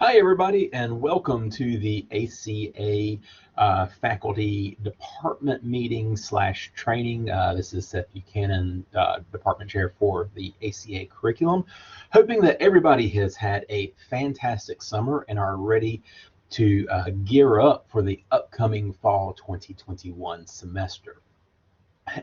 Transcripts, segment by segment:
Hi, everybody, and welcome to the ACA Faculty Department Meeting / training. This is Seth Buchanan, Department Chair for the ACA curriculum. Hoping that everybody has had a fantastic summer and are ready to gear up for the upcoming fall 2021 semester.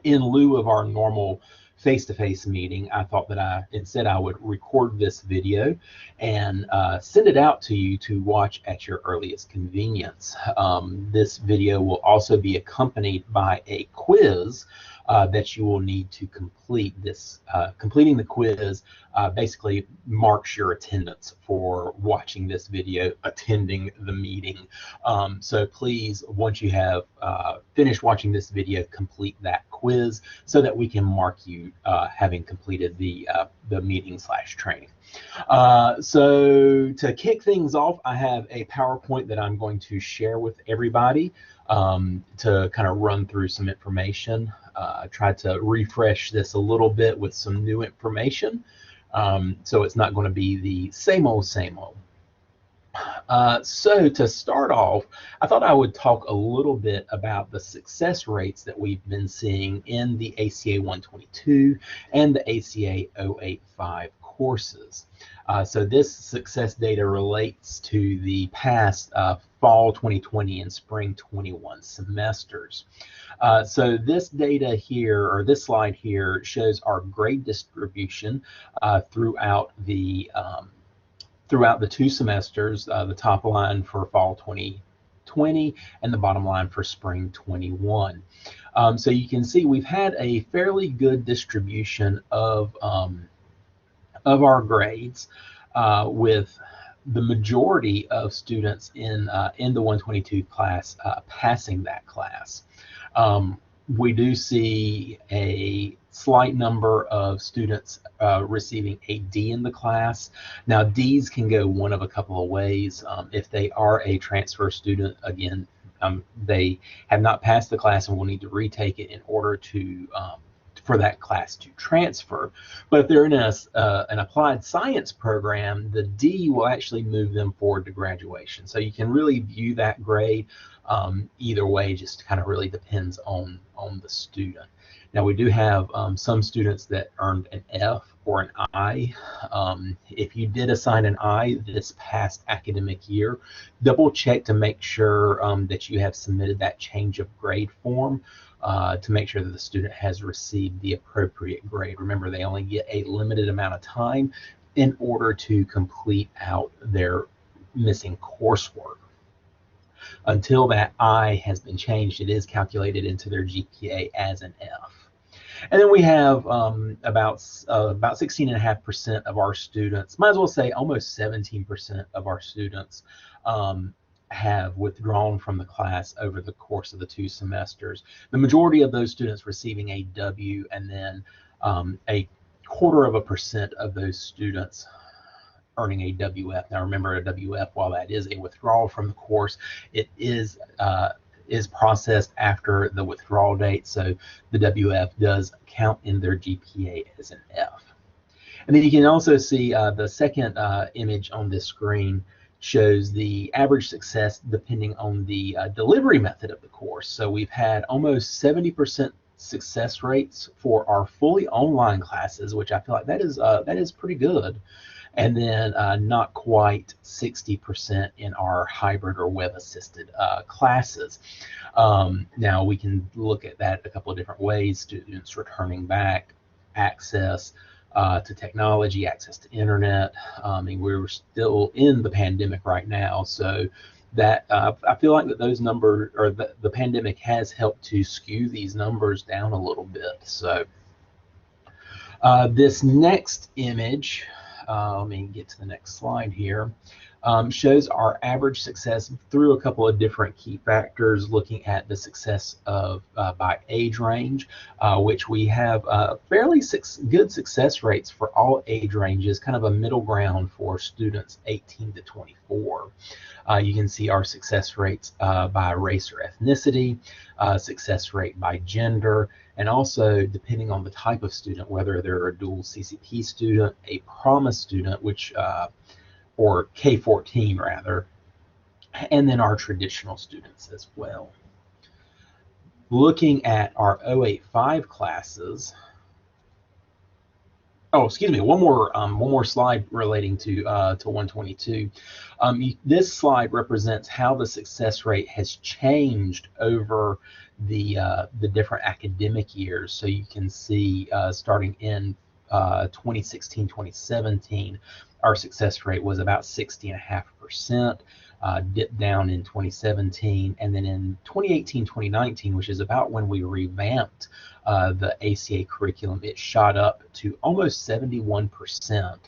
In lieu of our normal face-to-face meeting, I thought that instead I would record this video and send it out to you to watch at your earliest convenience. This video will also be accompanied by a quiz that you will need to complete. Completing the quiz basically marks your attendance for watching this video, attending the meeting. So please, once you have finished watching this video, complete that quiz so that we can mark you having completed the meeting / training. So to kick things off, I have a PowerPoint that I'm going to share with everybody to kind of run through some information. Try to refresh this a little bit with some new information, so it's not going to be the same old. So to start off, I thought I would talk a little bit about the success rates that we've been seeing in the ACA 122 and the ACA 085 courses. So this success data relates to the past fall 2020 and spring 21 semesters. So this data here, or this slide here, shows our grade distribution throughout the two semesters, the top line for fall 2020 and the bottom line for spring 21. So you can see we've had a fairly good distribution of our grades, with the majority of students in the 122 class passing that class. We do see a slight number of students receiving a D in the class. Now, Ds can go one of a couple of ways. If they are a transfer student, again, they have not passed the class and will need to retake it in order to for that class to transfer. But if they're in an applied science program, the D will actually move them forward to graduation. So you can really view that grade either way, just kind of really depends on the student. Now, we do have some students that earned an F or an I. If you did assign an I this past academic year, double check to make sure that you have submitted that change of grade form to make sure that the student has received the appropriate grade. Remember, they only get a limited amount of time in order to complete out their missing coursework. Until that I has been changed, it is calculated into their GPA as an F. And then we have about 16.5% of our students, might as well say almost 17% of our students have withdrawn from the class over the course of the two semesters. The majority of those students receiving a W, and then a 1/4% of those students earning a WF. Now remember, a WF, while that is a withdrawal from the course, it is processed after the withdrawal date, so the WF does count in their GPA as an F. And then you can also see the second image on this screen shows the average success depending on the delivery method of the course. So we've had almost 70% success rates for our fully online classes, which I feel like that is pretty good. And then not quite 60% in our hybrid or web-assisted classes. Now, we can look at that a couple of different ways: students returning back, access to technology, access to internet. I mean, we're still in the pandemic right now, so that I feel like that those numbers, or the pandemic has helped to skew these numbers down a little bit. So this next image, let me get to the next slide here, shows our average success through a couple of different key factors, looking at the success of by age range, which we have fairly good success rates for all age ranges, kind of a middle ground for students 18 to 24. You can see our success rates by race or ethnicity, success rate by gender, and also depending on the type of student, whether they're a dual CCP student, a promise student, which or K-14 rather, and then our traditional students as well. Looking at our 085 classes, oh, excuse me, one more slide relating to 122. This slide represents how the success rate has changed over the different academic years. So you can see starting in 2016, 2017, our success rate was about 60.5%. Dipped down in 2017, and then in 2018, 2019, which is about when we revamped the ACA curriculum, it shot up to almost 71%.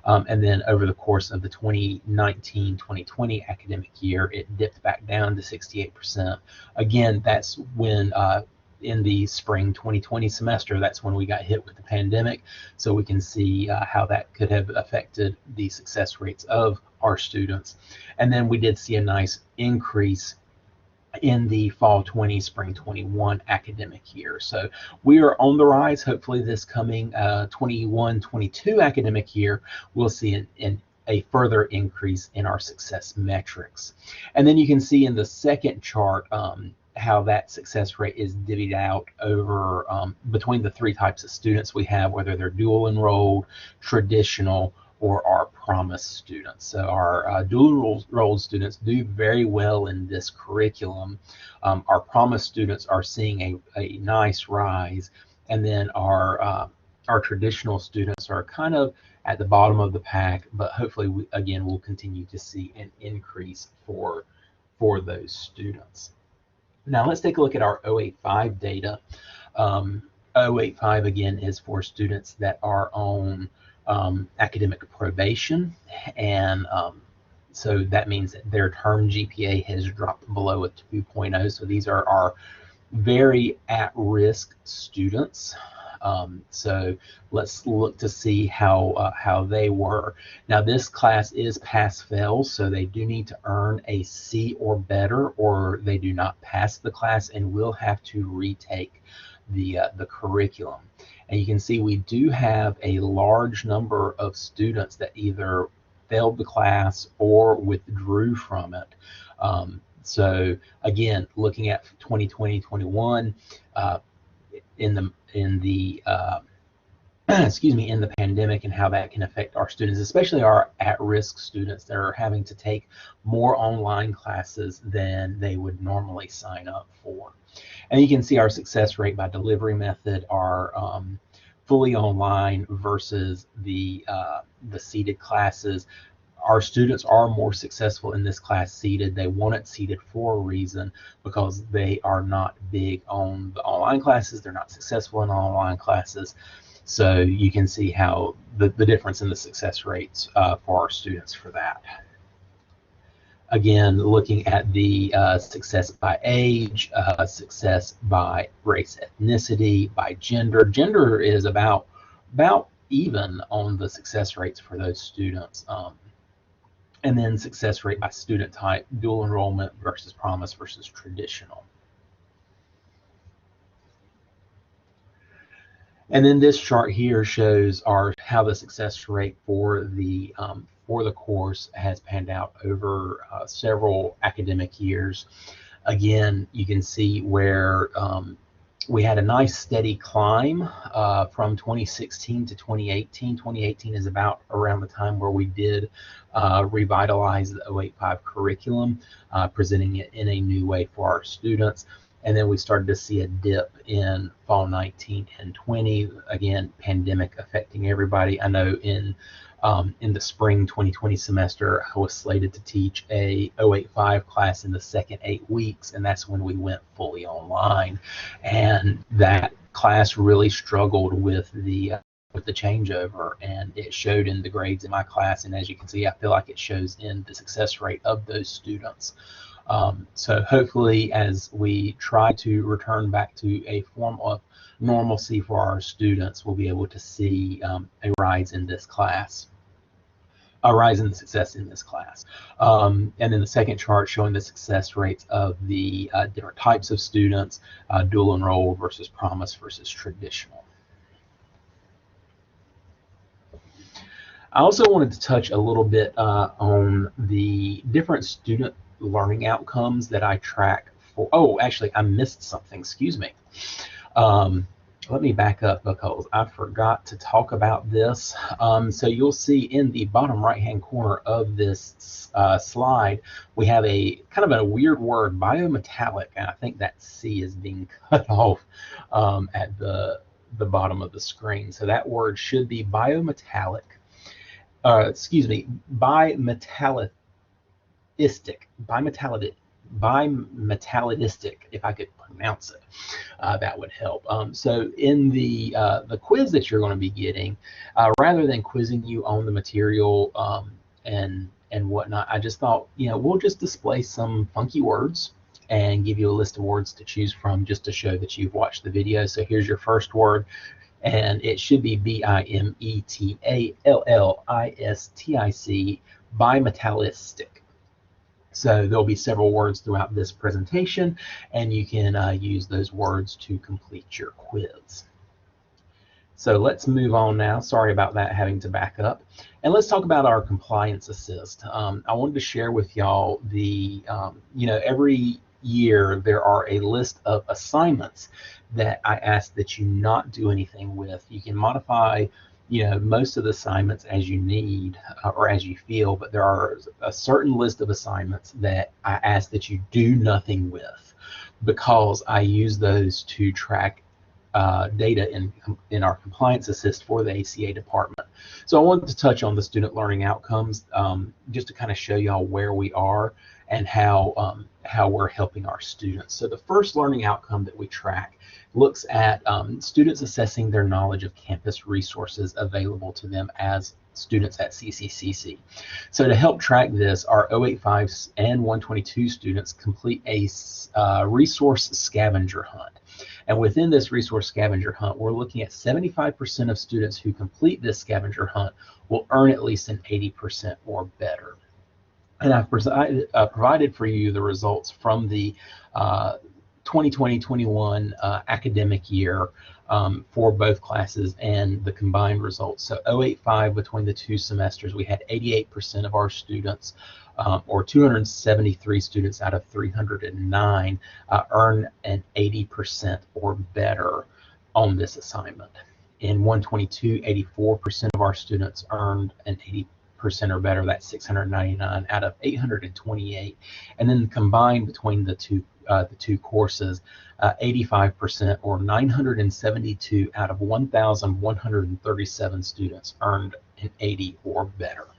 And then over the course of the 2019-2020 academic year, it dipped back down to 68%. Again, that's when in the spring 2020 semester, that's when we got hit with the pandemic. So we can see how that could have affected the success rates of our students. And then we did see a nice increase in the fall 20, spring 21 academic year. So we are on the rise. Hopefully this coming 21-22 academic year, we'll see a further increase in our success metrics. And then you can see in the second chart how that success rate is divvied out over between the three types of students we have, whether they're dual enrolled, traditional, or our promise students. So our dual enrolled students do very well in this curriculum. Our promise students are seeing a nice rise, and then our traditional students are kind of at the bottom of the pack, but hopefully we'll continue to see an increase for those students. Now let's take a look at our 085 data. 085 again is for students that are on academic probation, and so that means that their term GPA has dropped below a 2.0. So these are our very at-risk students. So let's look to see how they were. Now this class is pass-fail, so they do need to earn a C or better, or they do not pass the class and will have to retake the curriculum. And you can see we do have a large number of students that either failed the class or withdrew from it. So again, looking at 2020-21, in the excuse me, in the pandemic, and how that can affect our students, especially our at-risk students that are having to take more online classes than they would normally sign up for. And you can see our success rate by delivery method, our fully online versus the seated classes. Our students are more successful in this class seated. They want it seated for a reason, because they are not big on the online classes. They're not successful in online classes. So you can see how the difference in the success rates for our students for that. Again, looking at the success by age, success by race, ethnicity, by gender. Gender is about even on the success rates for those students. And then success rate by student type, dual enrollment versus promise versus traditional. And then this chart here shows how the success rate for the course has panned out over several academic years. Again, you can see where we had a nice steady climb from 2016 to 2018. 2018 is about around the time where we did revitalize the 085 curriculum, presenting it in a new way for our students. And then we started to see a dip in fall 19 and 20. Again, pandemic affecting everybody. I know in the spring 2020 semester, I was slated to teach a 085 class in the second 8 weeks, and that's when we went fully online. And that class really struggled with the changeover, and it showed in the grades in my class. And as you can see, I feel like it shows in the success rate of those students. So hopefully, as we try to return back to a form of normalcy for our students, we'll be able to see a rise in this class, a rise in the success in this class. And then the second chart showing the success rates of the different types of students, dual enrolled versus promise versus traditional. I also wanted to touch a little bit on the different student learning outcomes that I track for. Oh, actually, I missed something. Excuse me. Um, Let me back up because I forgot to talk about this. So you'll see in the bottom right-hand corner of this slide, we have a kind of a weird word, biometallic, and I think that C is being cut off at the bottom of the screen. So that word should be biometallic. Excuse me, bimetallistic, bimetallic, bimetallistic, if I could pronounce it, that would help. So in the quiz that you're going to be getting, rather than quizzing you on the material and whatnot, I just thought, we'll just display some funky words and give you a list of words to choose from just to show that you've watched the video. So here's your first word, and it should be bimetallistic, bimetallistic. So there'll be several words throughout this presentation, and you can use those words to complete your quiz. So let's move on now. Sorry about that, having to back up. And let's talk about our compliance assist. I wanted to share with y'all every year there are a list of assignments that I ask that you not do anything with. You can modify most of the assignments as you need or as you feel, but there are a certain list of assignments that I ask that you do nothing with, because I use those to track data in our compliance assist for the ACA department. So I wanted to touch on the student learning outcomes just to kind of show y'all where we are and how we're helping our students. So the first learning outcome that we track looks at students assessing their knowledge of campus resources available to them as students at CCCC. So to help track this, our 085 and 122 students complete a resource scavenger hunt. And within this resource scavenger hunt, we're looking at 75% of students who complete this scavenger hunt will earn at least an 80% or better. And I've provided for you the results from the 2020-21 academic year for both classes and the combined results. So 085, between the two semesters, we had 88% of our students, or 273 students out of 309, earn an 80% or better on this assignment. In 122, 84% of our students earned an 80% or better. That's 699 out of 828. And then combined between the two courses, 85% or 972 out of 1,137 students earned an 80 or better.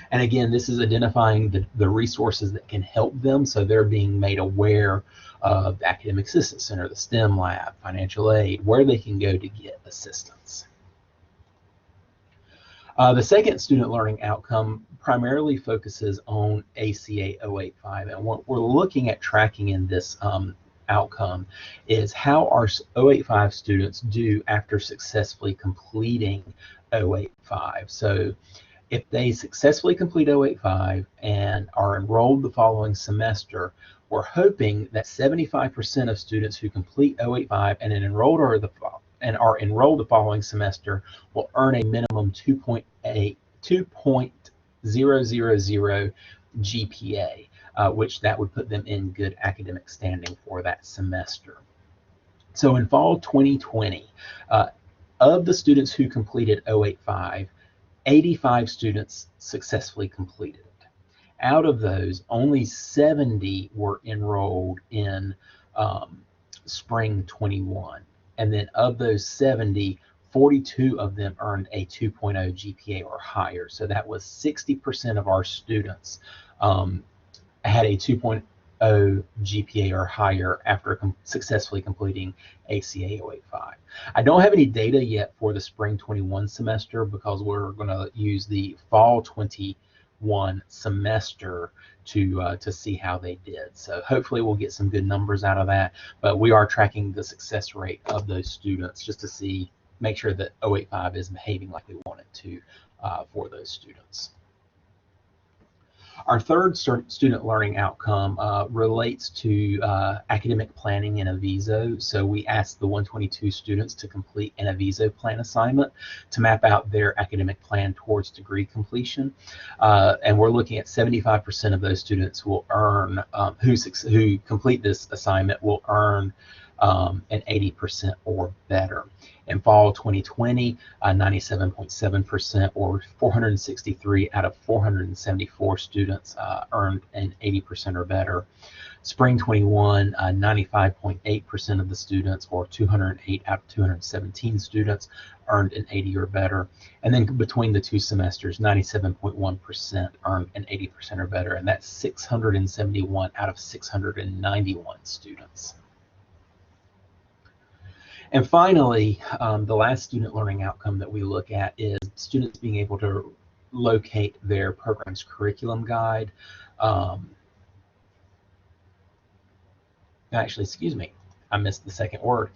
And again, this is identifying the resources that can help them, so they're being made aware of the Academic Assistance Center, the STEM Lab, financial aid, where they can go to get assistance. The second student learning outcome primarily focuses on ACA 085, and what we're looking at tracking in this outcome is how our 085 students do after successfully completing 085. So if they successfully complete 085 and are enrolled the following semester, we're hoping that 75% of students who complete 085 and are enrolled the following semester will earn a minimum 2.000 GPA, which that would put them in good academic standing for that semester. So in fall 2020, of the students who completed 085, 85 students successfully completed it. Out of those, only 70 were enrolled in spring 21. And then of those 70, 42 of them earned a 2.0 GPA or higher. So that was 60% of our students had a 2.0 GPA or higher after successfully completing ACA 085. I don't have any data yet for the spring 21 semester because we're going to use the fall 21 semester to see how they did. So hopefully we'll get some good numbers out of that, but we are tracking the success rate of those students just to make sure that 085 is behaving like we want it to for those students. Our third student learning outcome relates to academic planning in Aviso. So we asked the 122 students to complete an Aviso plan assignment to map out their academic plan towards degree completion. And we're looking at 75% of those students will earn, who complete this assignment will earn an 80% or better. In fall 2020, 97.7% or 463 out of 474 students earned an 80% or better. Spring 21, 95.8% of the students, or 208 out of 217 students, earned an 80 or better. And then between the two semesters, 97.1% earned an 80% or better, and that's 671 out of 691 students. And finally, the last student learning outcome that we look at is students being able to locate their program's curriculum guide. Actually, excuse me, I missed the second word.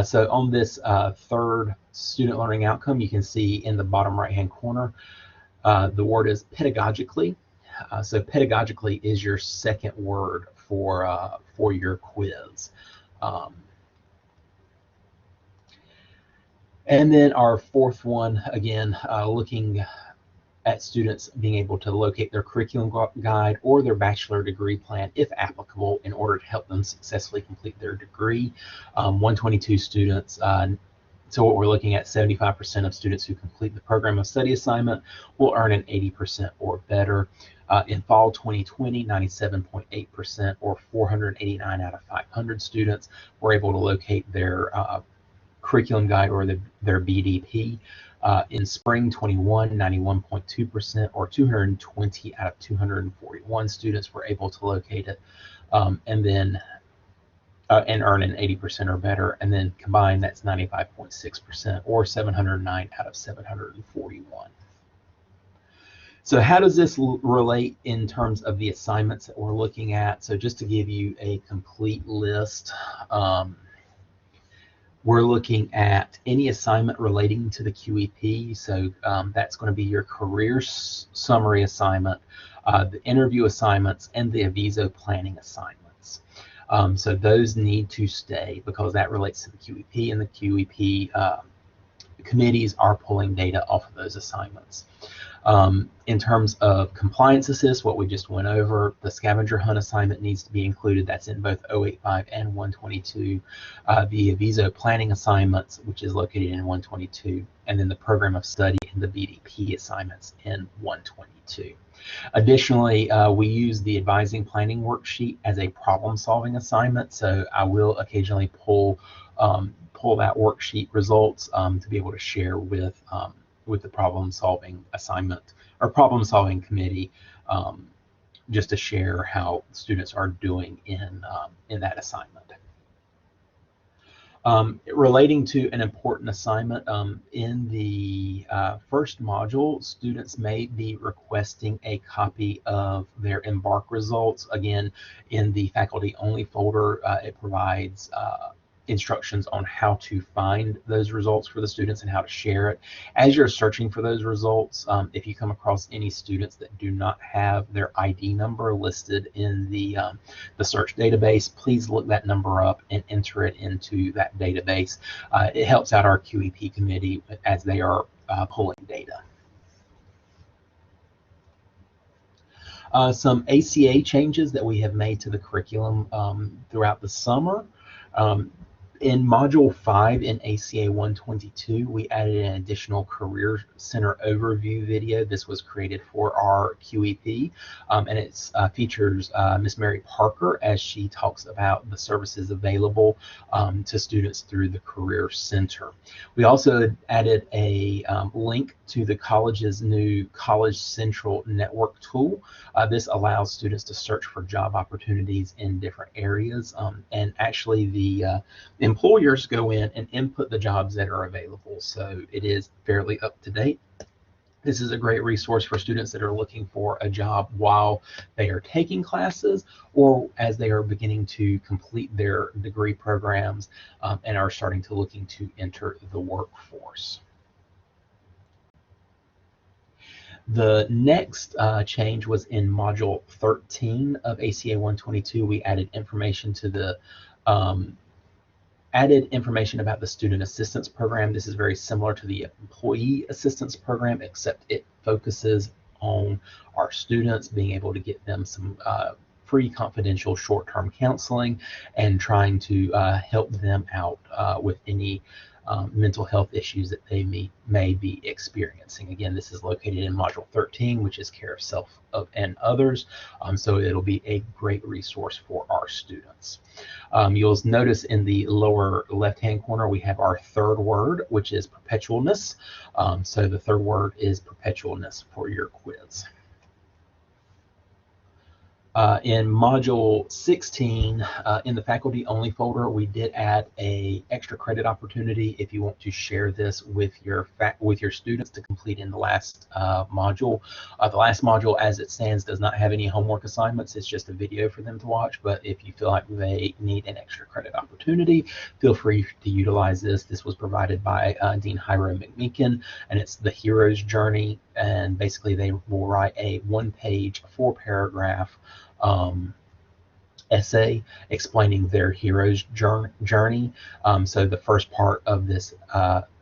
So on this third student learning outcome, you can see in the bottom right-hand corner, the word is pedagogically. So pedagogically is your second word for your quiz. And then our fourth one, again, looking at students being able to locate their curriculum guide or their bachelor degree plan, if applicable, in order to help them successfully complete their degree. 122 students, so what we're looking at, 75% of students who complete the program of study assignment will earn an 80% or better. In fall 2020, 97.8% or 489 out of 500 students were able to locate their curriculum guide or their BDP. In spring 21, 91.2% or 220 out of 241 students were able to locate it, and earn an 80% or better. And then combined, that's 95.6% or 709 out of 741. So how does this relate in terms of the assignments that we're looking at? So just to give you a complete list, we're looking at any assignment relating to the QEP. So that's going to be your career summary assignment, the interview assignments, and the Aviso planning assignments. So those need to stay because that relates to the QEP, and the QEP committees are pulling data off of those assignments. In terms of compliance assist, what we just went over, the scavenger hunt assignment needs to be included. That's in both 085 and 122. The Aviso planning assignments, which is located in 122, and then the program of study and the BDP assignments in 122. Additionally, we use the advising planning worksheet as a problem-solving assignment, so I will occasionally pull that worksheet results to be able to share with the problem-solving assignment or problem-solving committee, just to share how students are doing in that assignment. Relating to an important assignment, in the first module, students may be requesting a copy of their Embark results. Again, in the faculty-only folder, it provides instructions on how to find those results for the students and how to share it. As you're searching for those results, if you come across any students that do not have their ID number listed in the search database, please look that number up and enter it into that database. It helps out our QEP committee as they are pulling data. Some ACA changes that we have made to the curriculum throughout the summer. In Module 5 in ACA 122, we added an additional Career Center overview video. This was created for our QEP, and it features Miss Mary Parker as she talks about the services available to students through the Career Center. We also added a link to the college's new College Central Network tool. This allows students to search for job opportunities in different areas, and actually the employers go in and input the jobs that are available, so it is fairly up to date. This is a great resource for students that are looking for a job while they are taking classes or as they are beginning to complete their degree programs and are starting to looking to enter the workforce. The next change was in Module 13 of ACA 122. We added information to the added information about the Student Assistance Program. This is very similar to the Employee Assistance Program, except it focuses on our students, being able to get them some free confidential short-term counseling and trying to help them out with any mental health issues that they may be experiencing. Again, this is located in Module 13, which is care of self and others. So it'll be a great resource for our students. You'll notice in the lower left-hand corner, we have our third word, which is perpetualness. So the third word is perpetualness for your quiz. In Module 16, in the faculty only folder, we did add a extra credit opportunity if you want to share this with your students to complete in the last module. The last module, as it stands, does not have any homework assignments. It's just a video for them to watch. But if you feel like they need an extra credit opportunity, feel free to utilize this. This was provided by Dean Hiram McMeekin, and it's the hero's journey. And basically, they will write a one-page, 4-paragraph essay explaining their hero's journey. So the first part of this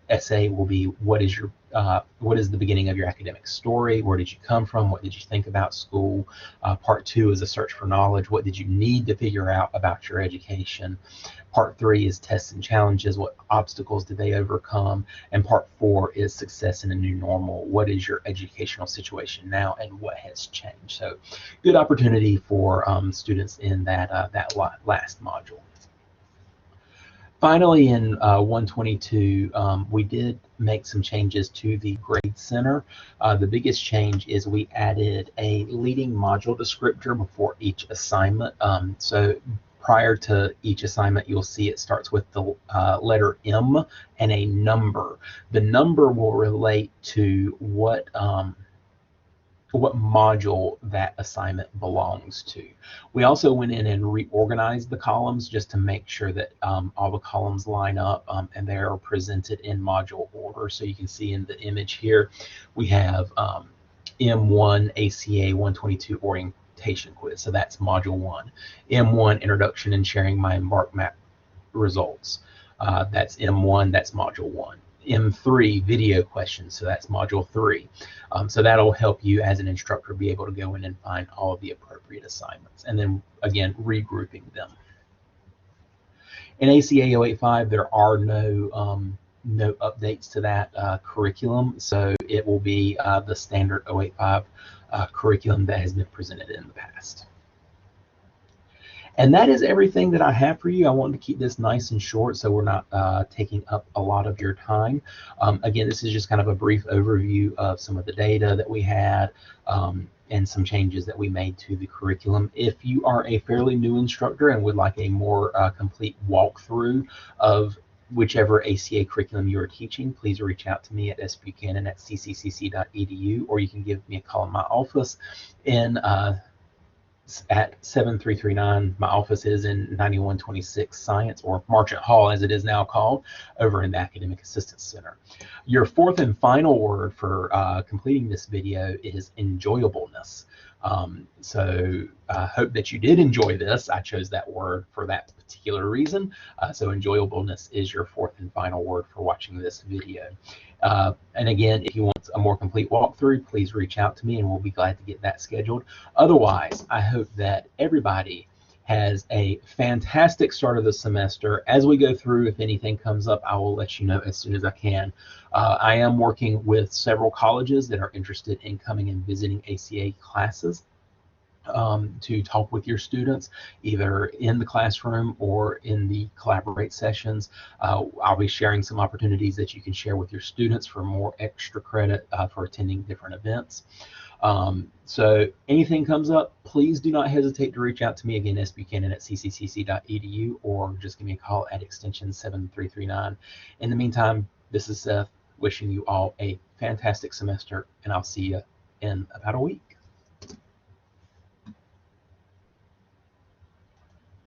essay will be what is the beginning of your academic story? Where did you come from? What did you think about school? Part 2 is a search for knowledge. What did you need to figure out about your education? Part 3 is tests and challenges. What obstacles did they overcome? And part 4 is success in a new normal. What is your educational situation now and what has changed? So good opportunity for students in that last module. Finally, in 122, we did make some changes to the grade center. The biggest change is we added a leading module descriptor before each assignment. So prior to each assignment, you'll see it starts with the letter M and a number. The number will relate to what module that assignment belongs to. We also went in and reorganized the columns just to make sure that all the columns line up and they are presented in module order. So you can see in the image here, we have M1 ACA 122 orientation quiz. So that's module 1. M1 introduction and sharing my Embark map results. That's M1, that's module 1. M3 video questions, so that's module 3. So that'll help you as an instructor be able to go in and find all of the appropriate assignments, and then again regrouping them. In ACA 085, there are no updates to that curriculum, so it will be the standard 085 curriculum that has been presented in the past. And that is everything that I have for you. I wanted to keep this nice and short so we're not taking up a lot of your time. Again, this is just kind of a brief overview of some of the data that we had and some changes that we made to the curriculum. If you are a fairly new instructor and would like a more complete walkthrough of whichever ACA curriculum you are teaching, please reach out to me at sbuchanan@cccc.edu, or you can give me a call in my office at 7339. My office is in 9126 Science, or Marchant Hall as it is now called, over in the Academic Assistance Center. Your fourth and final word for completing this video is enjoyableness. So I hope that you did enjoy this. I chose that word for that particular reason. So enjoyableness is your fourth and final word for watching this video. And again, if you want a more complete walkthrough, please reach out to me and we'll be glad to get that scheduled. Otherwise, I hope that everybody has a fantastic start of the semester. As we go through, if anything comes up, I will let you know as soon as I can. I am working with several colleges that are interested in coming and visiting ACA classes to talk with your students, either in the classroom or in the collaborate sessions. I'll be sharing some opportunities that you can share with your students for more extra credit for attending different events. So anything comes up, please do not hesitate to reach out to me. Again, sbuchanan@cccc.edu, or just give me a call at extension 7339. In the meantime, this is Seth wishing you all a fantastic semester, and I'll see you in about a week.